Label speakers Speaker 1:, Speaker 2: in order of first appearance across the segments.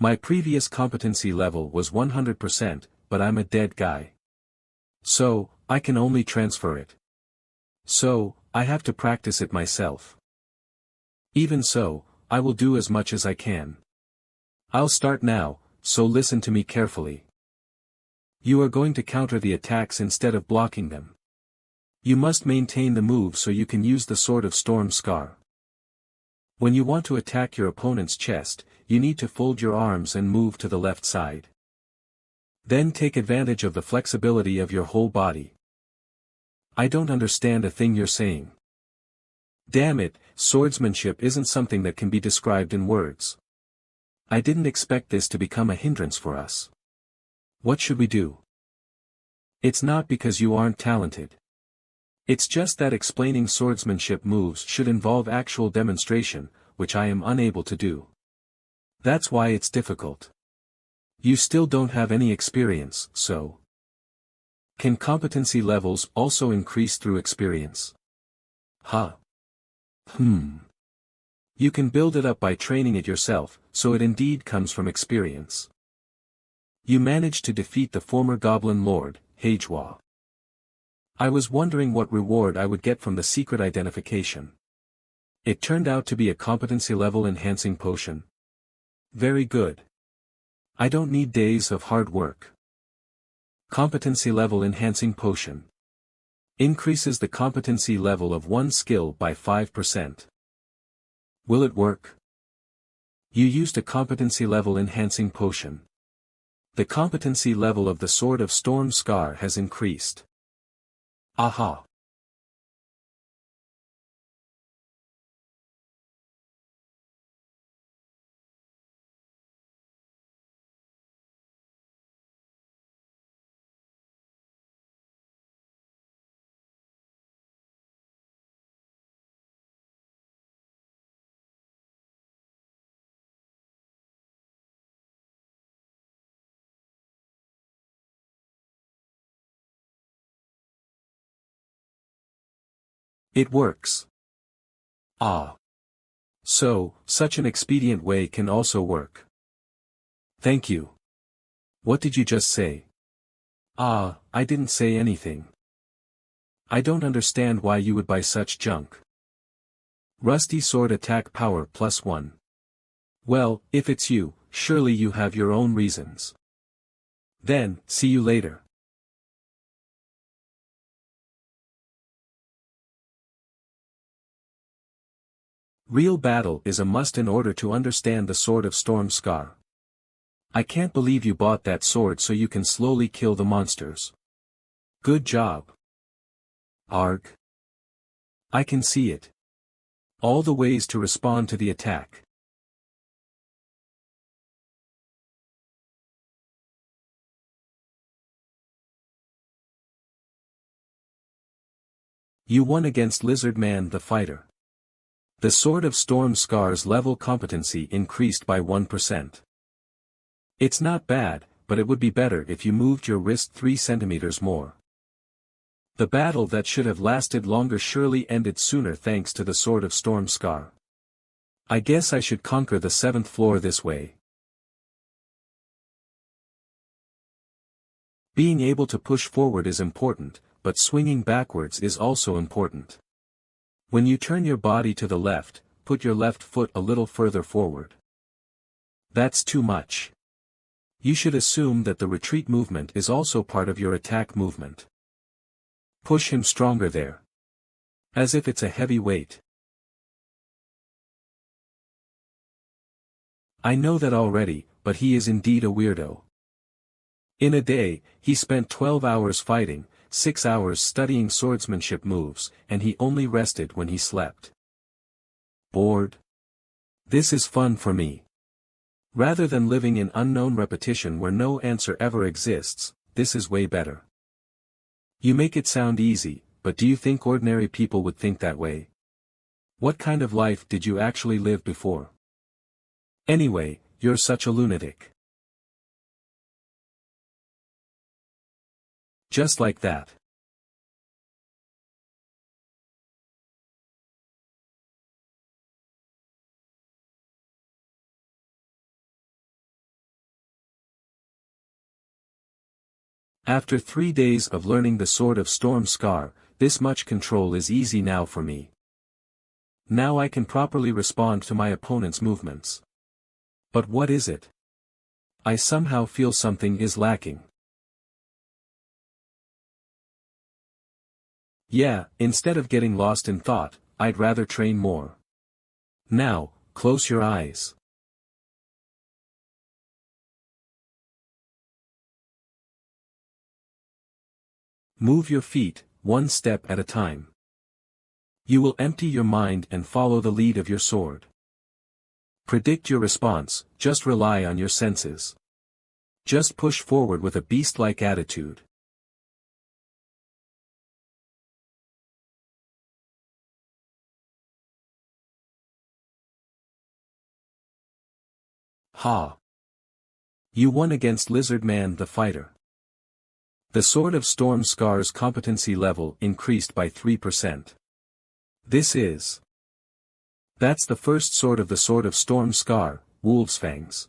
Speaker 1: My previous competency level was 100%, but I'm a dead guy. So, I can only transfer it. So, I have to practice it myself. Even so, I will do as much as I can. I'll start now, so listen to me carefully. You are going to counter the attacks instead of blocking them. You must maintain the move so you can use the Sword of Storm Scar. When you want to attack your opponent's chest, you need to fold your arms and move to the left side. Then take advantage of the flexibility of your whole body. I don't understand a thing you're saying. Damn it, swordsmanship isn't something that can be described in words. I didn't expect this to become a hindrance for us. What should we do? It's not because you aren't talented. It's just that explaining swordsmanship moves should involve actual demonstration, which I am unable to do. That's why it's difficult. You still don't have any experience, so. Can competency levels also increase through experience? Huh. You can build it up by training it yourself, so it indeed comes from experience. You managed to defeat the former Goblin Lord, MANHWA. I was wondering what reward I would get from the secret identification. It turned out to be a competency level enhancing potion. Very good. I don't need days of hard work. Competency level enhancing potion. Increases the competency level of one skill by 5%. Will it work? You used a competency level enhancing potion. The competency level of the Sword of Storm Scar has increased. Aha! It works. Ah. So, such an expedient way can also work. Thank you. What did you just say? Ah, I didn't say anything. I don't understand why you would buy such junk. Rusty sword attack power +1. Well, if it's you, surely you have your own reasons. Then, see you later. Real battle is a must in order to understand the Sword of Storm Scar. I can't believe you bought that sword so you can slowly kill the monsters. Good job. Arg. I can see it. All the ways to respond to the attack. You won against Lizard Man the fighter. The Sword of Storm Scar's level competency increased by 1%. It's not bad, but it would be better if you moved your wrist 3 centimeters more. The battle that should have lasted longer surely ended sooner thanks to the Sword of Storm Scar. I guess I should conquer the 7th floor this way. Being able to push forward is important, but swinging backwards is also important. When you turn your body to the left, put your left foot a little further forward. That's too much. You should assume that the retreat movement is also part of your attack movement. Push him stronger there. As if it's a heavy weight. I know that already, but he is indeed a weirdo. In a day, he spent 12 hours fighting, 6 hours studying swordsmanship moves, and he only rested when he slept. Bored? This is fun for me. Rather than living in unknown repetition where no answer ever exists, this is way better. You make it sound easy, but do you think ordinary people would think that way? What kind of life did you actually live before? Anyway, you're such a lunatic. Just like that. After 3 days of learning the Sword of Storm Scar, this much control is easy now for me. Now I can properly respond to my opponent's movements. But what is it? I somehow feel something is lacking. Yeah, instead of getting lost in thought, I'd rather train more. Now, close your eyes. Move your feet, one step at a time. You will empty your mind and follow the lead of your sword. Predict your response, just rely on your senses. Just push forward with a beast-like attitude. Ha! You won against Lizard Man the fighter. The Sword of Storm Scar's competency level increased by 3%. That's the first sword of the Sword of Storm Scar, Wolf's Fangs.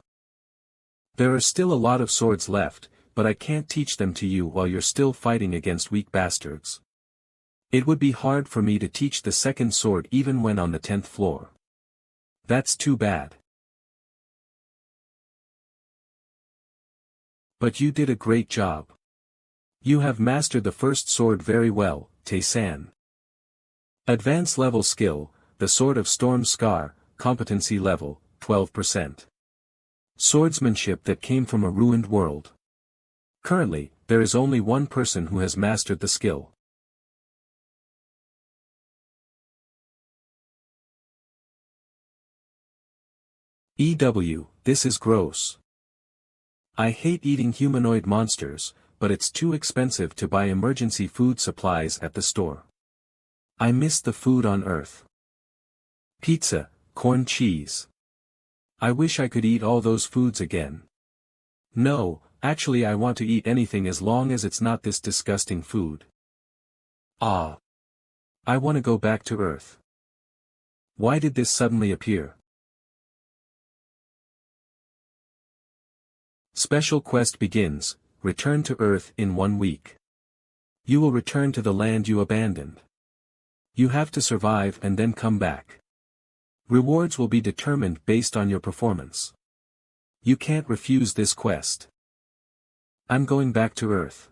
Speaker 1: There are still a lot of swords left, but I can't teach them to you while you're still fighting against weak bastards. It would be hard for me to teach the second sword even when on the 10th floor. That's too bad. But you did a great job. You have mastered the first sword very well, Tae-san. Advanced level skill, the Sword of Storm Scar, competency level, 12%. Swordsmanship that came from a ruined world. Currently, there is only one person who has mastered the skill. This is gross. I hate eating humanoid monsters, but it's too expensive to buy emergency food supplies at the store. I miss the food on Earth. Pizza, corn cheese. I wish I could eat all those foods again. No, actually I want to eat anything as long as it's not this disgusting food. Ah. I want to go back to Earth. Why did this suddenly appear? Special quest begins, return to Earth in 1 week. You will return to the land you abandoned. You have to survive and then come back. Rewards will be determined based on your performance. You can't refuse this quest. I'm going back to Earth.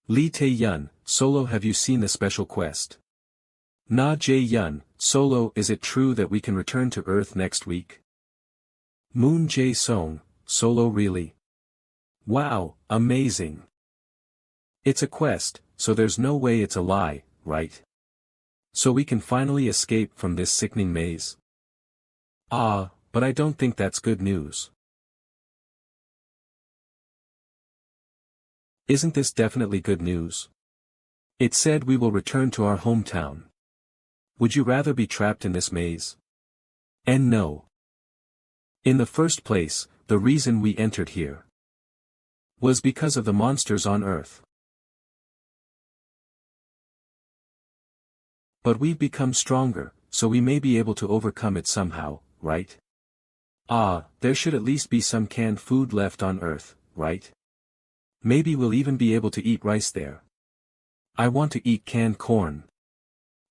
Speaker 1: Lee Tae-yun, Solo, have you seen the special quest? Na Jae-yun, Solo, is it true that we can return to Earth next week? Moon Jae-song, Solo, really? Wow, amazing. It's a quest, so there's no way it's a lie, right? So we can finally escape from this sickening maze. Ah, but I don't think that's good news. Isn't this definitely good news? It said we will return to our hometown. Would you rather be trapped in this maze? And no. In the first place, the reason we entered here was because of the monsters on Earth. But we've become stronger, so we may be able to overcome it somehow, right? Ah, there should at least be some canned food left on Earth, right? Maybe we'll even be able to eat rice there. I want to eat canned corn.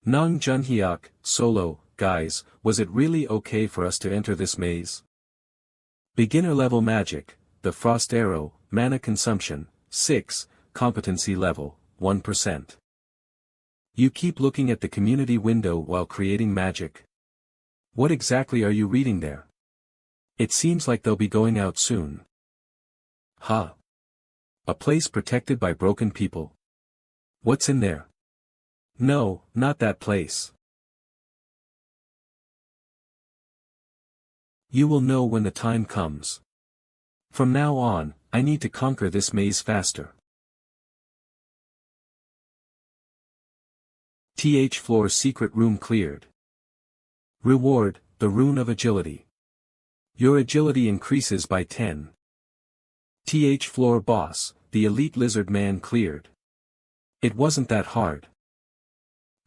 Speaker 1: Nang Junhyuk, Solo, guys, was it really okay for us to enter this maze? Beginner level magic, the Frost Arrow, mana consumption, 6, competency level, 1%. You keep looking at the community window while creating magic. What exactly are you reading there? It seems like they'll be going out soon. Huh. A place protected by broken people. What's in there? No, not that place. You will know when the time comes. From now on, I need to conquer this maze faster. Floor secret room cleared. Reward, the Rune of Agility. Your agility increases by 10. Floor boss, the elite lizard man cleared. It wasn't that hard.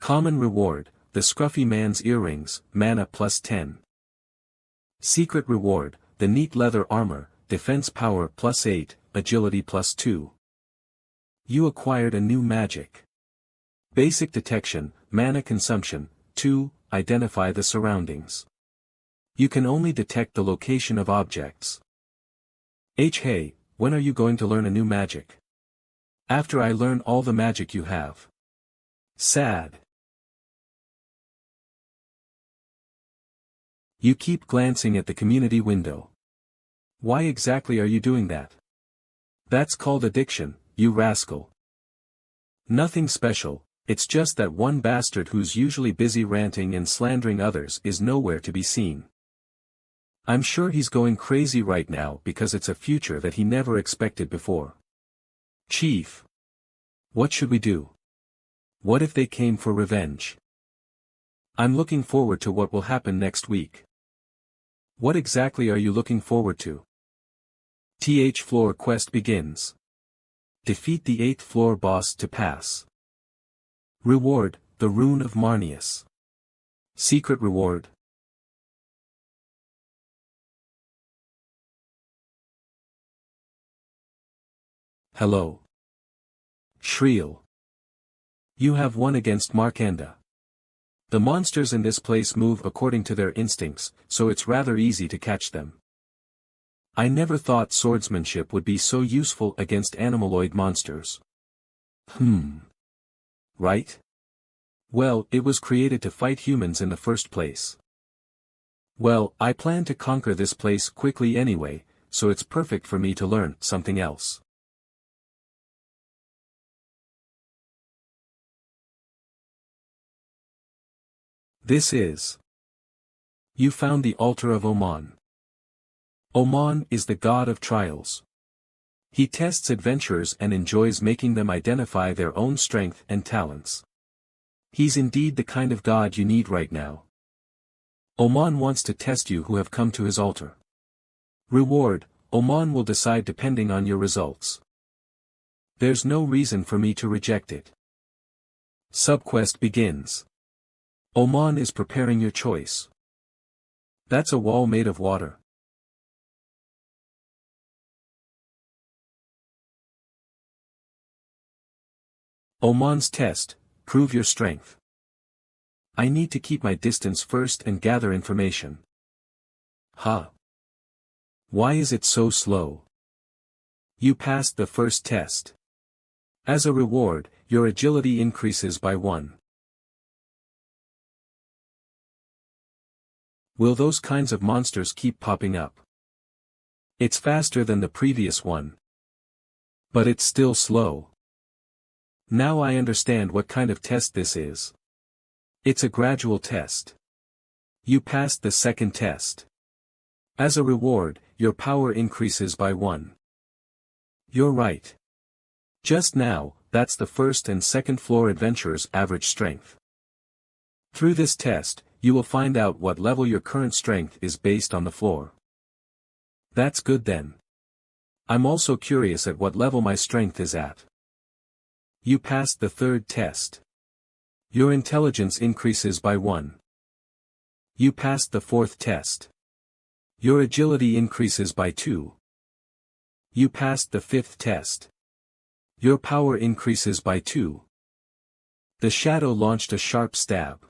Speaker 1: Common reward, the scruffy man's earrings, mana plus 10. Secret reward, the neat leather armor, defense power plus 8, agility plus 2. You acquired a new magic. Basic detection, mana consumption. 2. Identify the surroundings. You can only detect the location of objects. Hey, when are you going to learn a new magic? After I learn all the magic you have. Sad. You keep glancing at the community window. Why exactly are you doing that? That's called addiction, you rascal. Nothing special, it's just that one bastard who's usually busy ranting and slandering others is nowhere to be seen. I'm sure he's going crazy right now because it's a future that he never expected before. Chief. What should we do? What if they came for revenge? I'm looking forward to what will happen next week. What exactly are you looking forward to? Floor quest begins. Defeat the 8th floor boss to pass. Reward, the Rune of Marnius. Secret reward. Hello. Shriel. You have won against Markanda. The monsters in this place move according to their instincts, so it's rather easy to catch them. I never thought swordsmanship would be so useful against animaloid monsters. Right? Well, it was created to fight humans in the first place. Well, I plan to conquer this place quickly anyway, so it's perfect for me to learn something else. This is. You found the altar of Oman. Oman is the god of trials. He tests adventurers and enjoys making them identify their own strength and talents. He's indeed the kind of god you need right now. Oman wants to test you who have come to his altar. Reward, Oman will decide depending on your results. There's no reason for me to reject it. Subquest begins. Oman is preparing your choice. That's a wall made of water. Oman's test, prove your strength. I need to keep my distance first and gather information. Why is it so slow? You passed the first test. As a reward, your agility increases by 1. Will those kinds of monsters keep popping up? It's faster than the previous one. But it's still slow. Now I understand what kind of test this is. It's a gradual test. You passed the second test. As a reward, your power increases by 1. You're right. Just now, that's the first and second floor adventurer's average strength. Through this test, you will find out what level your current strength is based on the floor. That's good then. I'm also curious at what level my strength is at. You passed the third test. Your intelligence increases by 1. You passed the fourth test. Your agility increases by 2. You passed the fifth test. Your power increases by 2. The shadow launched a sharp stab.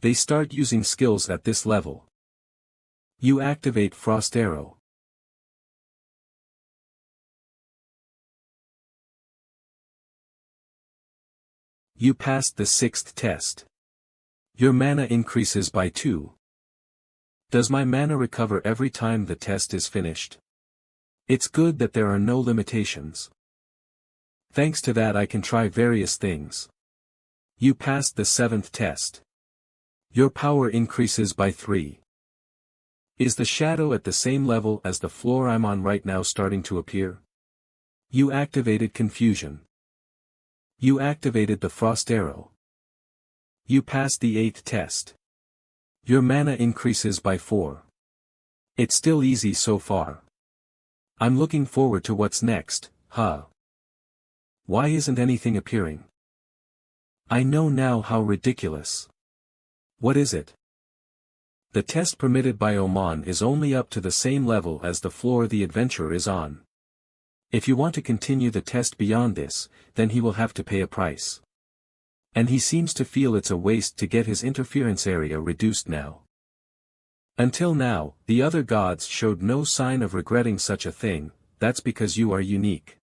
Speaker 1: They start using skills at this level. You activate Frost Arrow. You passed the sixth test. Your mana increases by 2. Does my mana recover every time the test is finished? It's good that there are no limitations. Thanks to that I can try various things. You passed the seventh test. Your power increases by 3. Is the shadow at the same level as the floor I'm on right now starting to appear? You activated Confusion. You activated the Frost Arrow. You passed the 8th test. Your mana increases by 4. It's still easy so far. I'm looking forward to what's next, Why isn't anything appearing? I know now how ridiculous. What is it? The test permitted by Oman is only up to the same level as the floor the adventurer is on. If you want to continue the test beyond this, then he will have to pay a price. And he seems to feel it's a waste to get his interference area reduced now. Until now, the other gods showed no sign of regretting such a thing. That's because you are unique.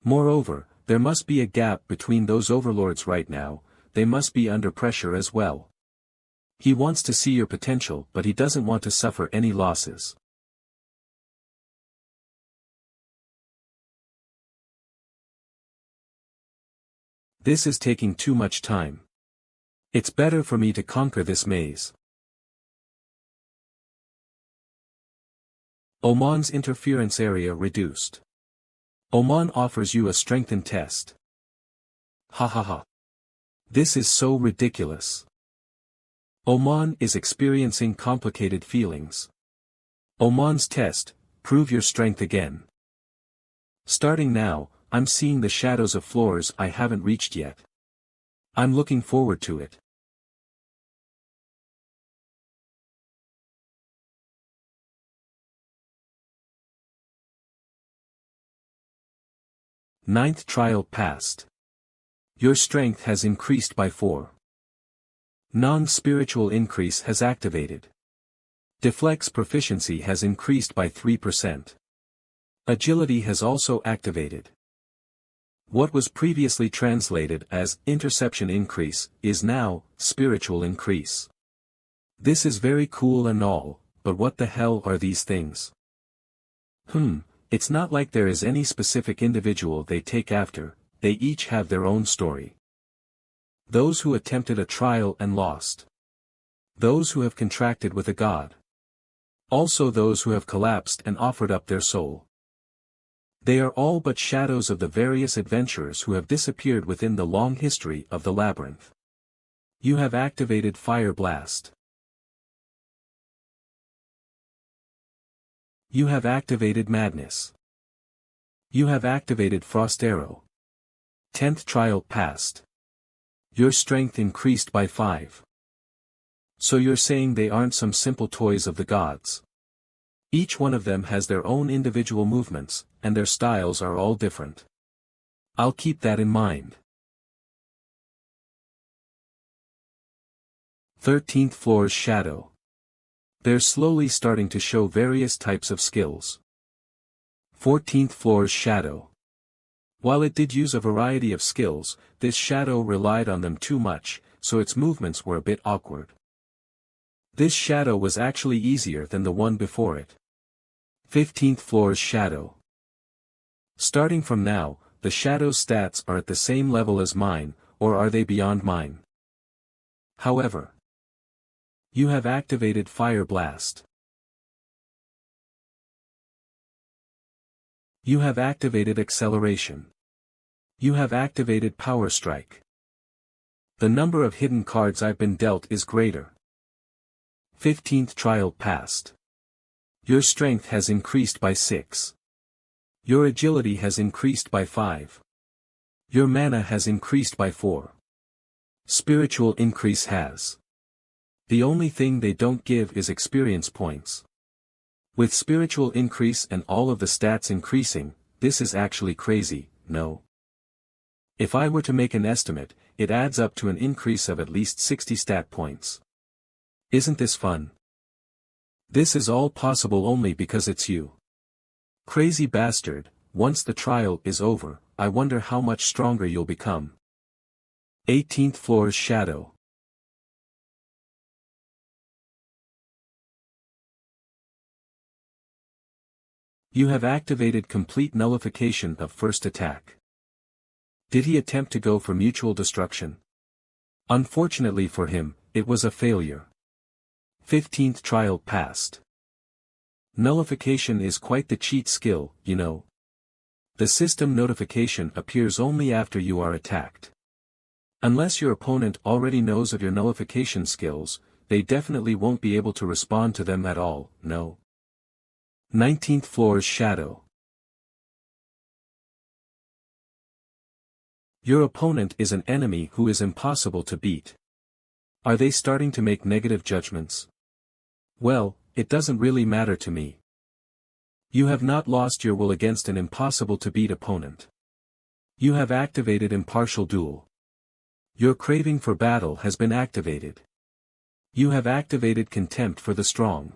Speaker 1: Moreover, there must be a gap between those overlords right now, they must be under pressure as well. He wants to see your potential, but he doesn't want to suffer any losses. This is taking too much time. It's better for me to conquer this maze. Oman's interference area reduced. Oman offers you a strengthened test. Ha ha ha. This is so ridiculous. Oman is experiencing complicated feelings. Oman's test, prove your strength again. Starting now, I'm seeing the shadows of floors I haven't reached yet. I'm looking forward to it. Ninth trial passed. Your strength has increased by 4. Non-spiritual increase has activated. Deflex proficiency has increased by 3%. Agility has also activated. What was previously translated as interception increase is now spiritual increase. This is very cool and all, but what the hell are these things? It's not like there is any specific individual they take after, they each have their own story. Those who attempted a trial and lost. Those who have contracted with a god. Also those who have collapsed and offered up their soul. They are all but shadows of the various adventurers who have disappeared within the long history of the labyrinth. You have activated Fire Blast. You have activated Madness. You have activated Frost Arrow. 10th trial passed. Your strength increased by 5. So you're saying they aren't some simple toys of the gods. Each one of them has their own individual movements, and their styles are all different. I'll keep that in mind. 13th floor's shadow. They're slowly starting to show various types of skills. 14th floor's shadow. While it did use a variety of skills, this shadow relied on them too much, so its movements were a bit awkward. This shadow was actually easier than the one before it. 15th floor's shadow. Starting from now, the shadow's stats are at the same level as mine, or are they beyond mine? However, you have activated Fire Blast. You have activated Acceleration. You have activated Power Strike. The number of hidden cards I've been dealt is greater. 15th trial passed. Your strength has increased by 6. Your agility has increased by 5. Your mana has increased by 4. Spiritual increase has. The only thing they don't give is experience points. With spiritual increase and all of the stats increasing, this is actually crazy, no? If I were to make an estimate, it adds up to an increase of at least 60 stat points. Isn't this fun? This is all possible only because it's you. Crazy bastard, once the trial is over, I wonder how much stronger you'll become. 18th floor's shadow. You have activated complete nullification of first attack. Did he attempt to go for mutual destruction? Unfortunately for him, it was a failure. 15th trial passed. Nullification is quite the cheat skill, you know. The system notification appears only after you are attacked. Unless your opponent already knows of your nullification skills, they definitely won't be able to respond to them at all, no. 19th floor's shadow. Your opponent is an enemy who is impossible to beat. Are they starting to make negative judgments? Well, it doesn't really matter to me. You have not lost your will against an impossible-to-beat opponent. You have activated impartial duel. Your craving for battle has been activated. You have activated contempt for the strong.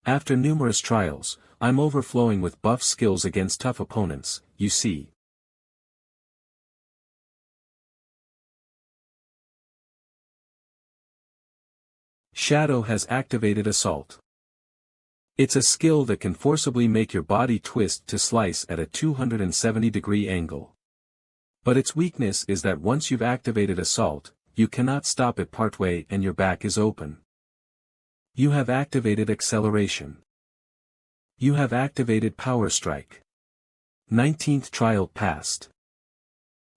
Speaker 1: After numerous trials, I'm overflowing with buff skills against tough opponents, you see. Shadow has activated Assault. It's a skill that can forcibly make your body twist to slice at a 270-degree angle. But its weakness is that once you've activated Assault, you cannot stop it partway and your back is open. You have activated Acceleration. You have activated Power Strike. 19th trial passed.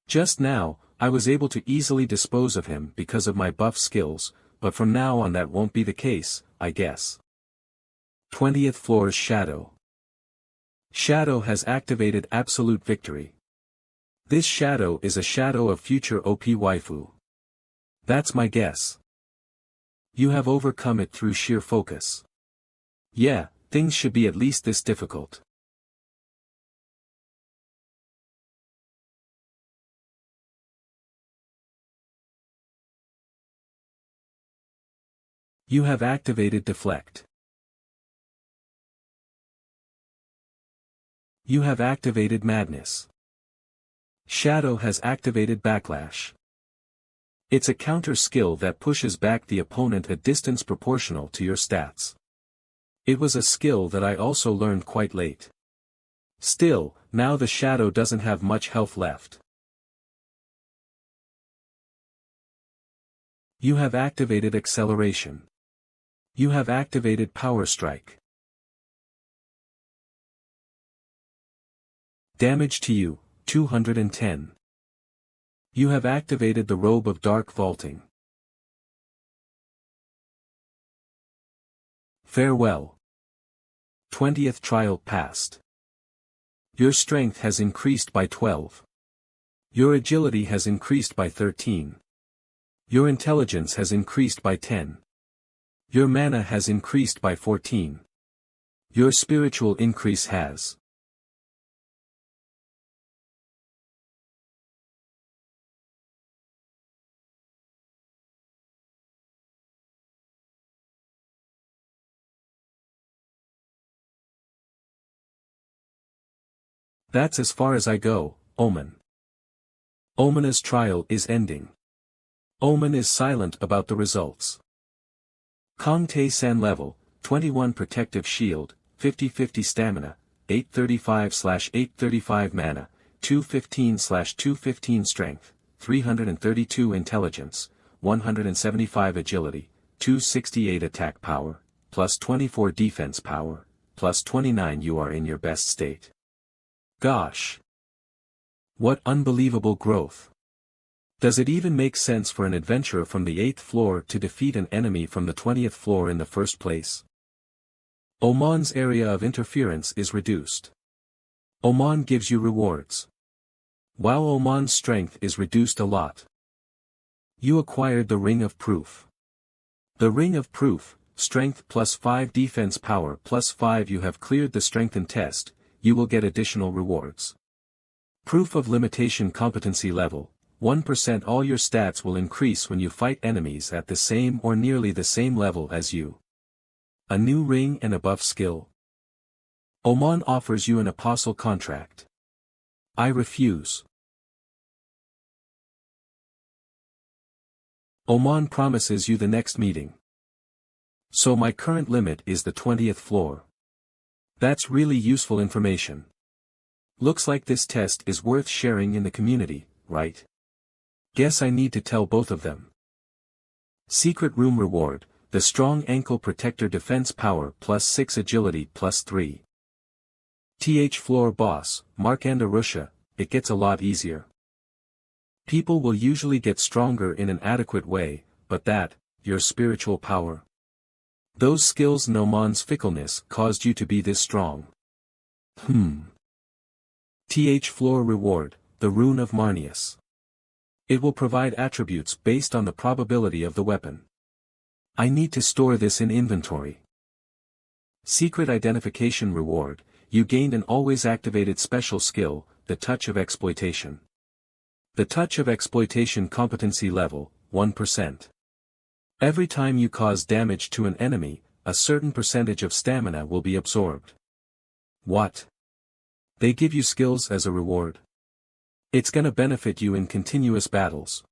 Speaker 1: Just now, I was able to easily dispose of him because of my buff skills, but from now on that won't be the case, I guess. 20th floor's Shadow. Shadow has activated Absolute Victory. This shadow is a shadow of future OP waifu. That's my guess. You have overcome it through sheer focus. Yeah, things should be at least this difficult. You have activated Deflect. You have activated Madness. Shadow has activated Backlash. It's a counter skill that pushes back the opponent a distance proportional to your stats. It was a skill that I also learned quite late. Still, now the Shadow doesn't have much health left. You have activated Acceleration. You have activated Power Strike. Damage to you, 210. You have activated the Robe of Dark Vaulting. Farewell. 20th trial passed. Your strength has increased by 12. Your agility has increased by 13. Your intelligence has increased by 10. Your mana has increased by 14. Your spiritual increase has. That's as far as I go, Omen. Omena's trial is ending. Omen is silent about the results. Kong Tae-san level, 21 protective shield, 50-50 stamina, 835/835 mana, 215/215 strength, 332 intelligence, 175 agility, 268 attack power, plus 24 defense power, plus 29. You are in your best state. Gosh! What unbelievable growth! Does it even make sense for an adventurer from the 8th floor to defeat an enemy from the 20th floor in the first place? Oman's area of interference is reduced. Oman gives you rewards. While Oman's strength is reduced a lot. You acquired the Ring of Proof. The Ring of Proof, strength plus 5 defense power plus 5. You have cleared the strengthened test. You will get additional rewards. Proof of limitation competency level, 1%. All your stats will increase when you fight enemies at the same or nearly the same level as you. A new ring and a buff skill. Oman offers you an apostle contract. I refuse. Oman promises you the next meeting. So my current limit is the 20th floor. That's really useful information. Looks like this test is worth sharing in the community, right? Guess I need to tell both of them. Secret room reward, the strong ankle protector defense power plus 6 agility plus 3. TH floor boss, Markanda Rusha, it gets a lot easier. People will usually get stronger in an adequate way, but that, your spiritual power. Those skills and Oman's fickleness caused you to be this strong. TH floor reward, the Rune of Marneus. It will provide attributes based on the probability of the weapon. I need to store this in inventory. Secret identification reward, you gained an always activated special skill, the Touch of Exploitation. The Touch of Exploitation competency level, 1%. Every time you cause damage to an enemy, a certain percentage of stamina will be absorbed. What? They give you skills as a reward? It's gonna benefit you in continuous battles.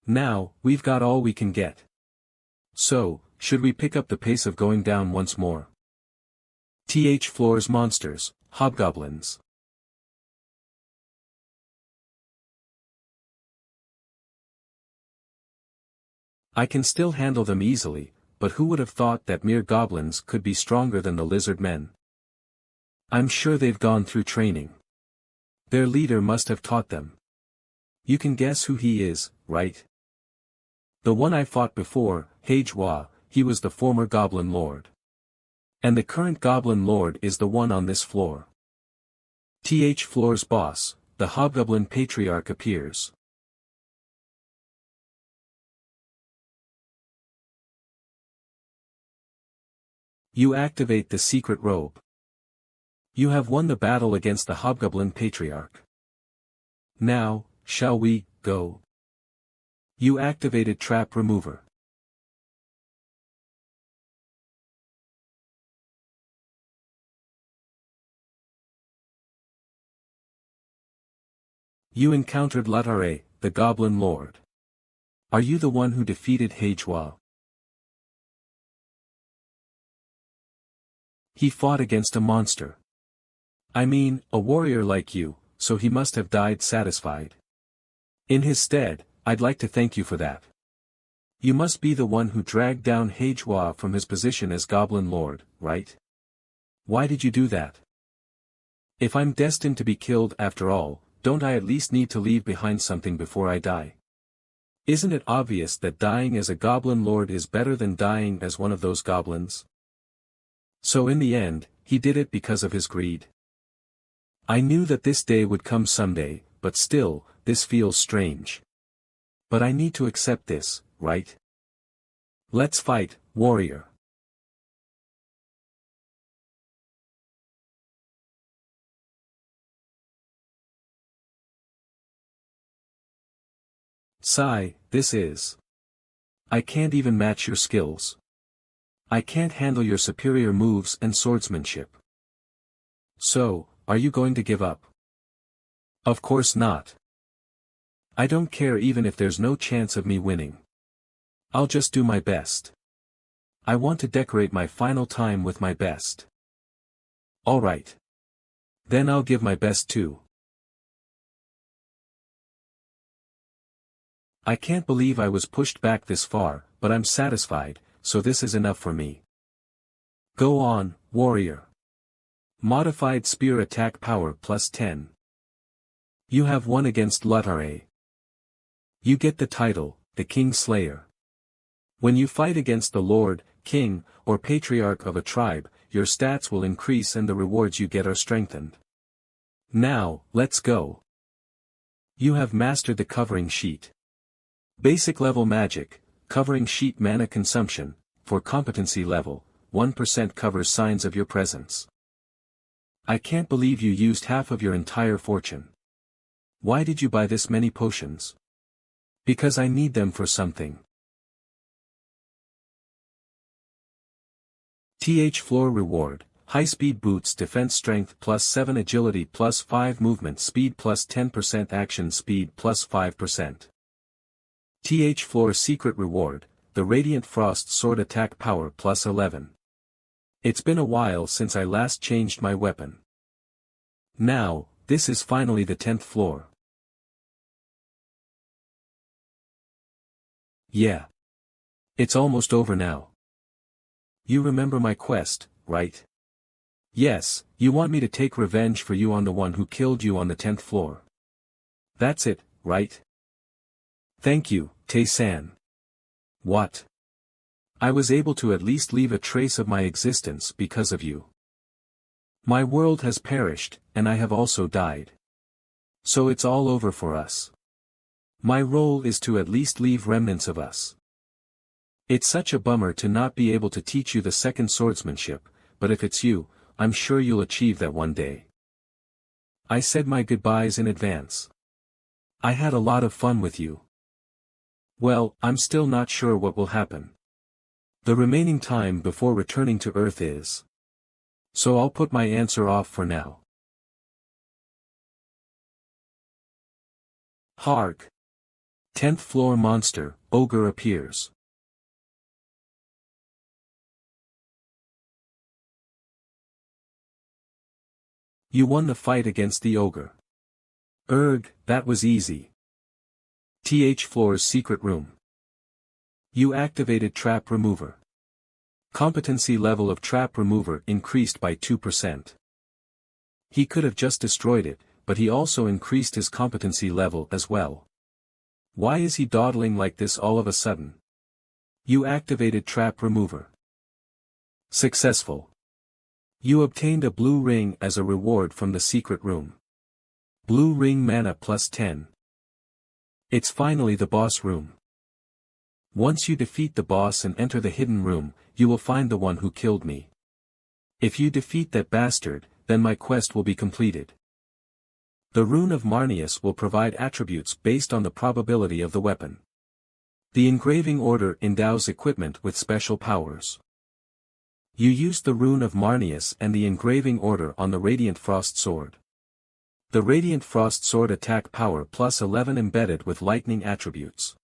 Speaker 1: Now, we've got all we can get. So, should we pick up the pace of going down once more? Floor's monsters, hobgoblins. I can still handle them easily, but who would have thought that mere goblins could be stronger than the lizard men? I'm sure they've gone through training. Their leader must have taught them. You can guess who he is, right? The one I fought before, MANHWA, he was the former Goblin Lord. And the current Goblin Lord is the one on this floor. Floor's boss, the Hobgoblin Patriarch appears. You activate the secret robe. You have won the battle against the Hobgoblin Patriarch. Now, shall we go? You activated Trap Remover. You encountered Lutare, the Goblin Lord. Are you the one who defeated MANHWA? He fought against a monster. I mean, a warrior like you, so he must have died satisfied. In his stead, I'd like to thank you for that. You must be the one who dragged down MANHWA from his position as Goblin Lord, right? Why did you do that? If I'm destined to be killed after all, don't I at least need to leave behind something before I die? Isn't it obvious that dying as a Goblin Lord is better than dying as one of those goblins? So in the end, he did it because of his greed. I knew that this day would come someday, but still, this feels strange. But I need to accept this, right? Let's fight, warrior. Sigh, this is. I can't even match your skills. I can't handle your superior moves and swordsmanship. So, are you going to give up? Of course not. I don't care even if there's no chance of me winning. I'll just do my best. I want to decorate my final time with my best. Alright. Then I'll give my best too. I can't believe I was pushed back this far, but I'm satisfied, so this is enough for me. Go on, warrior. Modified spear attack power plus 10. You have won against Lutare. You get the title, the King Slayer. When you fight against the Lord, King, or Patriarch of a tribe, your stats will increase and the rewards you get are strengthened. Now, let's go. You have mastered the Covering Sheet. Basic level magic, Covering Sheet mana consumption, for competency level, 1% covers signs of your presence. I can't believe you used half of your entire fortune. Why did you buy this many potions? Because I need them for something. Floor reward, high speed boots defense strength plus 7 agility plus 5 movement speed plus 10% action speed plus 5%. Floor secret reward, the Radiant Frost sword attack power plus 11. It's been a while since I last changed my weapon. Now, this is finally the 10th floor. Yeah. It's almost over now. You remember my quest, right? Yes, you want me to take revenge for you on the one who killed you on the 10th floor. That's it, right? Thank you, Tae-san. What? I was able to at least leave a trace of my existence because of you. My world has perished, and I have also died. So it's all over for us. My role is to at least leave remnants of us. It's such a bummer to not be able to teach you the second swordsmanship, but if it's you, I'm sure you'll achieve that one day. I said my goodbyes in advance. I had a lot of fun with you. Well, I'm still not sure what will happen. The remaining time before returning to Earth is. So I'll put my answer off for now. Hark! 10th floor monster, ogre appears. You won the fight against the ogre. Erg, that was easy. TH floor's secret room. You activated trap remover. Competency level of trap remover increased by 2%. He could have just destroyed it, but he also increased his competency level as well. Why is he dawdling like this all of a sudden? You activated trap remover. Successful. You obtained a blue ring as a reward from the secret room. Blue ring mana plus 10. It's finally the boss room. Once you defeat the boss and enter the hidden room, you will find the one who killed me. If you defeat that bastard, then my quest will be completed. The rune of Marneus will provide attributes based on the probability of the weapon. The engraving order endows equipment with special powers. You used the rune of Marneus and the engraving order on the Radiant Frost Sword. The Radiant Frost Sword attack power plus 11 embedded with lightning attributes.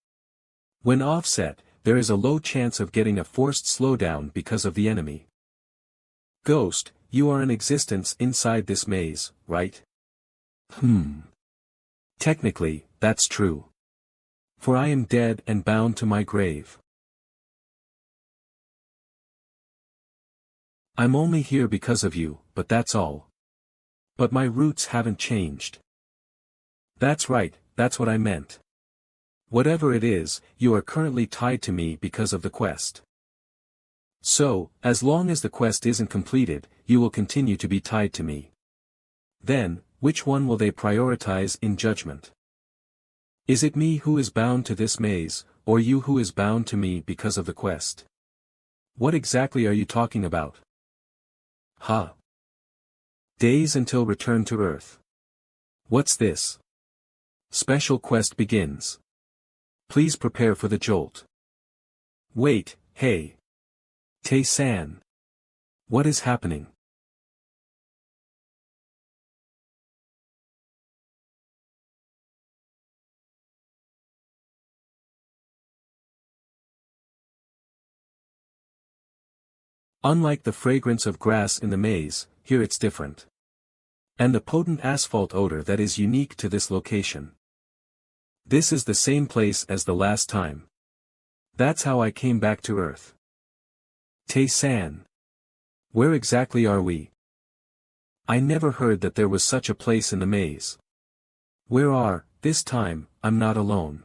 Speaker 1: When offset, there is a low chance of getting a forced slowdown because of the enemy. Ghost, you are in existence inside this maze, right? Technically, that's true. For I am dead and bound to my grave. I'm only here because of you, but that's all. But my roots haven't changed. That's right, that's what I meant. Whatever it is, you are currently tied to me because of the quest. So, as long as the quest isn't completed, you will continue to be tied to me. Then, which one will they prioritize in judgment? Is it me who is bound to this maze, or you who is bound to me because of the quest? What exactly are you talking about? Days until return to Earth. What's this? Special quest begins. Please prepare for the jolt. Wait, hey. Tae-san. What is happening? Unlike the fragrance of grass in the maze, here it's different. And the potent asphalt odor that is unique to this location. This is the same place as the last time. That's how I came back to Earth. Tae-san. Where exactly are we? I never heard that there was such a place in the maze. This time, I'm not alone.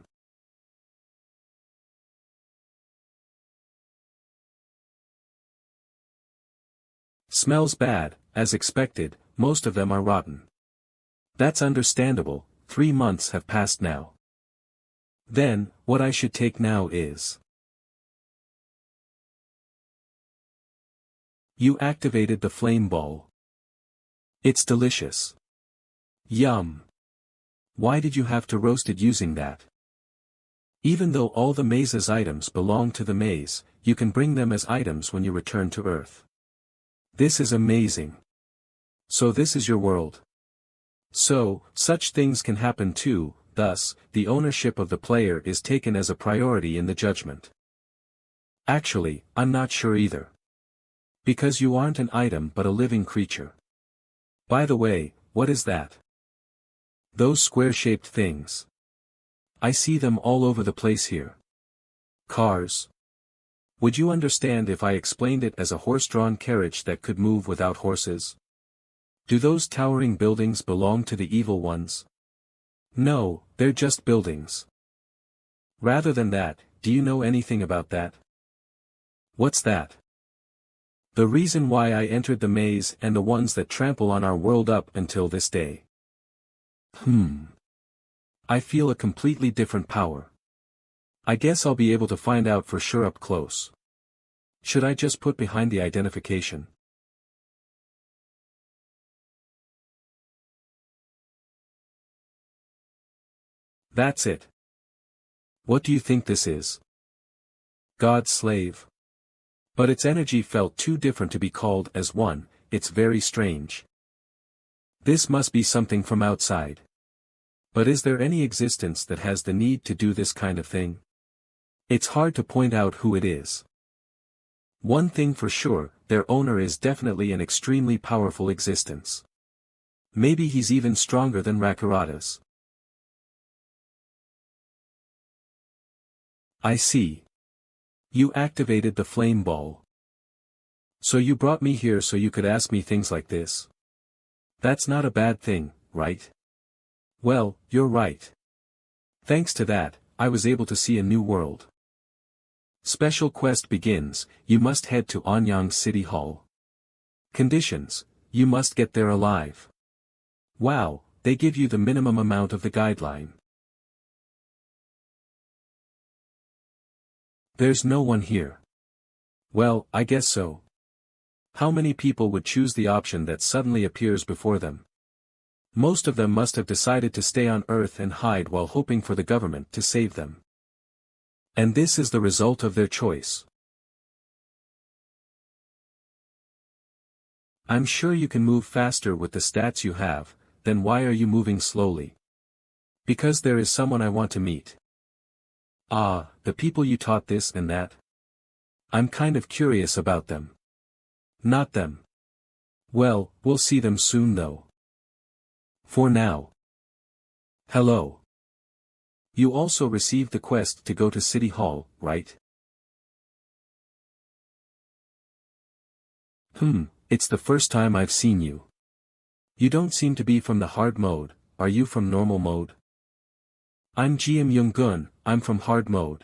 Speaker 1: Smells bad, as expected, most of them are rotten. That's understandable, 3 months have passed now. Then, what I should take now is. You activated the flame ball. It's delicious. Yum. Why did you have to roast it using that? Even though all the maze's items belong to the maze, you can bring them as items when you return to Earth. This is amazing. So this is your world. So, such things can happen too, thus, the ownership of the player is taken as a priority in the judgment. Actually, I'm not sure either. Because you aren't an item but a living creature. By the way, what is that? Those square-shaped things. I see them all over the place here. Cars. Would you understand if I explained it as a horse-drawn carriage that could move without horses? Do those towering buildings belong to the evil ones? No, they're just buildings. Rather than that, do you know anything about that? What's that? The reason why I entered the maze and the ones that trample on our world up until this day. I feel a completely different power. I guess I'll be able to find out for sure up close. Should I just put behind the identification? That's it. What do you think this is? God's slave. But its energy felt too different to be called as one. It's very strange. This must be something from outside. But is there any existence that has the need to do this kind of thing? It's hard to point out who it is. One thing for sure, their owner is definitely an extremely powerful existence. Maybe he's even stronger than Rakarata's. I see. You activated the flame ball. So you brought me here so you could ask me things like this. That's not a bad thing, right? Well, you're right. Thanks to that, I was able to see a new world. Special quest begins, you must head to Anyang City Hall. Conditions, you must get there alive. Wow, they give you the minimum amount of the guideline. There's no one here. Well, I guess so. How many people would choose the option that suddenly appears before them? Most of them must have decided to stay on Earth and hide while hoping for the government to save them. And this is the result of their choice. I'm sure you can move faster with the stats you have, then why are you moving slowly? Because there is someone I want to meet. Ah, the people you taught this and that? I'm kind of curious about them. Not them. Well, we'll see them soon though. For now. Hello. You also received the quest to go to City Hall, right? It's the first time I've seen you. You don't seem to be from the hard mode, are you from normal mode? I'm GM Young-gun, I'm from hard mode.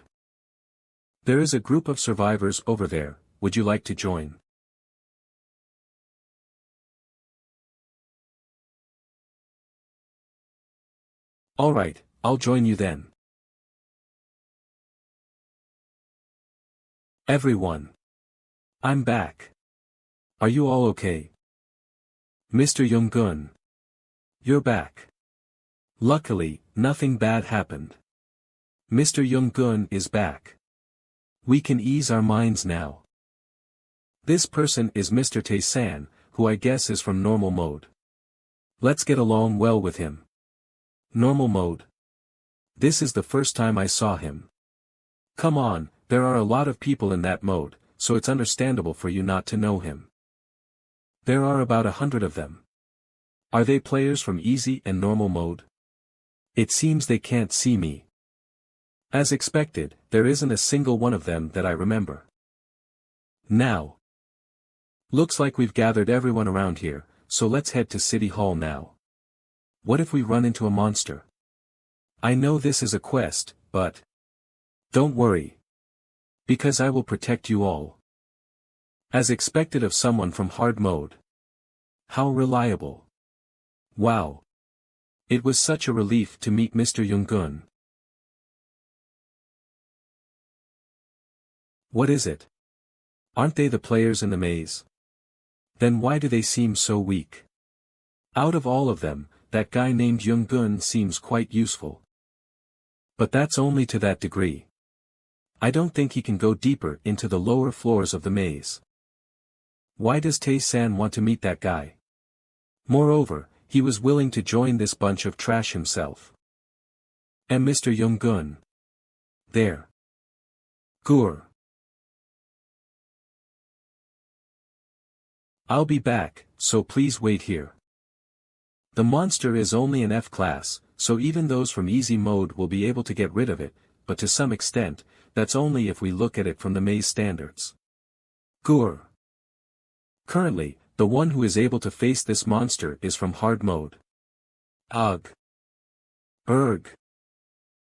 Speaker 1: There is a group of survivors over there, would you like to join? Alright, I'll join you then. Everyone. I'm back. Are you all okay? Mr. Young-gun. You're back. Luckily, nothing bad happened. Mr. Young-gun is back. We can ease our minds now. This person is Mr. Tae-san, who I guess is from normal mode. Let's get along well with him. Normal mode. This is the first time I saw him. Come on, there are a lot of people in that mode, so it's understandable for you not to know him. There are about 100 of them. Are they players from easy and normal mode? It seems they can't see me. As expected, there isn't a single one of them that I remember. Now. Looks like we've gathered everyone around here, so let's head to City Hall now. What if we run into a monster? I know this is a quest, but... Don't worry. Because I will protect you all. As expected of someone from hard mode. How reliable. Wow. It was such a relief to meet Mr. Young-gun. What is it? Aren't they the players in the maze? Then why do they seem so weak? Out of all of them, that guy named Young-gun seems quite useful. But that's only to that degree. I don't think he can go deeper into the lower floors of the maze. Why does Tae-san want to meet that guy? Moreover, he was willing to join this bunch of trash himself. And Mr. Young-gun. There. Gur. I'll be back, so please wait here. The monster is only an F class, so even those from easy mode will be able to get rid of it, but to some extent, that's only if we look at it from the maze standards. Gur. Currently, the one who is able to face this monster is from hard mode. Ugh. Erg.